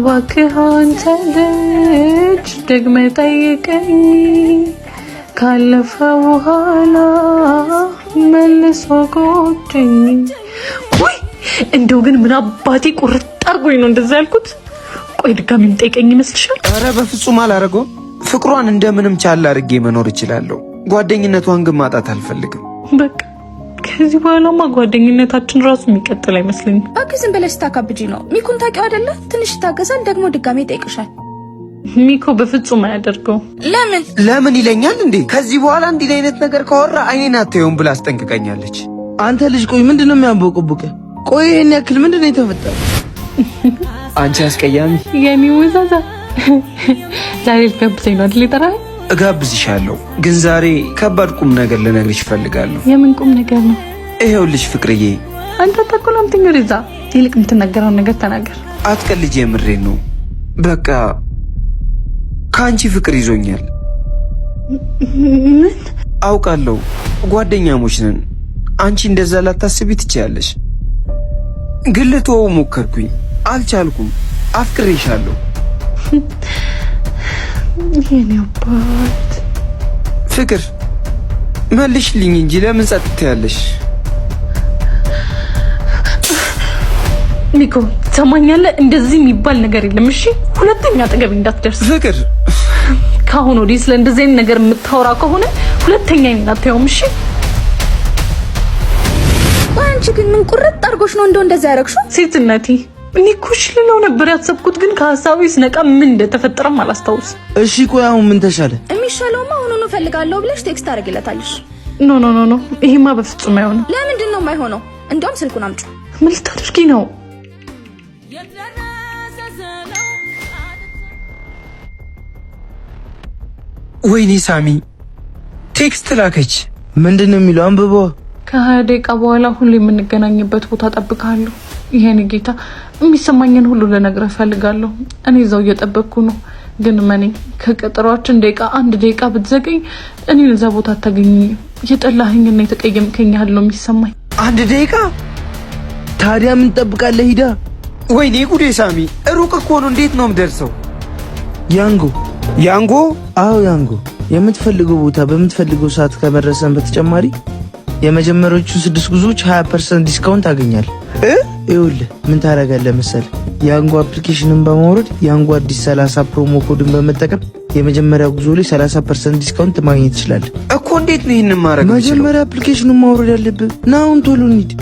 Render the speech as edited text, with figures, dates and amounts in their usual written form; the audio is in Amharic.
እባክህ አንተ ልጅ ደግመህ ጠይቀኝ ካለፈ በኋላ መልሶ ጎደኝ። ወይ እንደው ግን ምን አባቴ ቁርጥ አርጎኝ ነው እንደዛ ያልኩት? ቆይ ድጋሚ ጠይቀኝ ይመስልሻል? ኧረ በፍጹም አላረገው። ፍቅሯን እንደምንም ቻል አድርጌ መኖር እችላለሁ። ጓደኝነቷን ግን ማጣት አልፈልግም። በቃ ከዚህ በኋላማ ጓደኝነታችን ራሱ የሚቀጥል አይመስልኝም። እባክህ ዝም ብለሽ ታካብጂ ነው። ሚኩን ታውቂው አይደለ? ትንሽ ታገሳል፣ ደግሞ ድጋሚ ይጠይቅሻል። ሚኮ በፍጹም አያደርገው። ለምን ይለኛል እንዴ? ከዚህ በኋላ እንዲህ አይነት ነገር ካወራ አይኔን አታየውም ብላ አስጠንቅቀኛለች። አንተ ልጅ ቆይ ምንድነው የሚያንቦቀቡቀ? ቆይ ይሄን ያክል ምንድነው የተፈጠረው? አንቺ አስቀያሚ የኔ ወዛዛ ዛሬ ልጋብዘኝ ነው አይደል? ይጠራል። እጋብዝሻለሁ፣ ግን ዛሬ ከባድ ቁም ነገር ልነግርሽ እፈልጋለሁ። የምን ቁም ነገር ነው? ይኸውልሽ ፍቅርዬ፣ አንተ ተቆላምተኝ ወደዛ። ይልቅ የምትናገረውን ነገር ተናገር። አትቀልጂ፣ የምሬን ነው። በቃ ከአንቺ ፍቅር ይዞኛል። ምን? አውቃለሁ፣ ጓደኛሞች ነን። አንቺ እንደዛ ላታስቢ ትችያለሽ፣ ግን ልተወው ሞከርኩኝ፣ አልቻልኩም። አፍቅሬሻለሁ። የኔ አባት ፍቅር መልሽልኝ እንጂ ለምን ጸጥ ትያለሽ? ኒኮ ትሰማኛለህ? እንደዚህ የሚባል ነገር የለም። እሺ ሁለተኛ አጠገቤ እንዳትደርስ። ፍቅር ካሁን ወዲህ ስለ እንደዚህ አይነት ነገር የምታወራ ከሆነ ሁለተኛ እንዳታየውም። እሺ አንቺ ግን ምን ቁርጥ አርጎሽ ነው እንደዛ ያረግሽው? ሴትነቴ እኔ እኮ እሺ ልለው ነበር ያሰብኩት፣ ግን ከሀሳቤ ስነቃ ምን እንደተፈጠረም አላስታውስም። እሺ ቆይ አሁን ምን ተሻለ? የሚሻለውማ አሁኑኑ እፈልጋለሁ ብለሽ ቴክስት አደረግለታለሽ። ኖ ይሄማ በፍጹም አይሆንም። ለምንድን ነው የማይሆነው? እንደውም ስልኩን አምጪ። ምን ልታደርጊ ነው? ወይኔ ሳሚ ቴክስት ላከች። ምንድነው የሚለው? አንብቦ ከ20 ደቂቃ በኋላ ሁሉ የምንገናኝበት ቦታ ጠብቃለሁ። ይሄን ጌታ የሚሰማኝን ሁሉ ልነግርህ እፈልጋለሁ። እኔ እዛው እየጠበቅኩ ነው፣ ግን ማኔ ከቀጠሯችን አንድ ደቂቃ ብትዘገኝ እኔን እዛ ቦታ አታገኘኝም። የጠላኸኝና የተቀየምከኝ ያህል ነው የሚሰማኝ። አንድ ደቂቃ? ታዲያ ምን ትጠብቃለህ? ሂዳ። ወይኔ ጉዴ ሳሚ፣ ሩቅ እኮ ነው። እንዴት ነው የምደርሰው? ያንጎ? አዎ ያንጎ። የምትፈልገው ቦታ በምትፈልገው ሰዓት ከመድረሰን በተጨማሪ የመጀመሪያዎቹ 6 ጉዞዎች 20% ዲስካውንት ታገኛለህ። ይኸውልህ ምን ታደርጋለህ መሰለህ? ያንጎ አፕሊኬሽንን በማውረድ ያንጎ አዲስ 30 ፕሮሞ ኮድን በመጠቀም የመጀመሪያ ጉዞ ላይ 30% ዲስካውንት ማግኘት ትችላለህ እኮ። እንዴት ነው ይሄንን ማድረግ? መጀመሪያ አፕሊኬሽኑን ማውረድ ያለብህ። ና አሁን ቶሎ እንሂድ።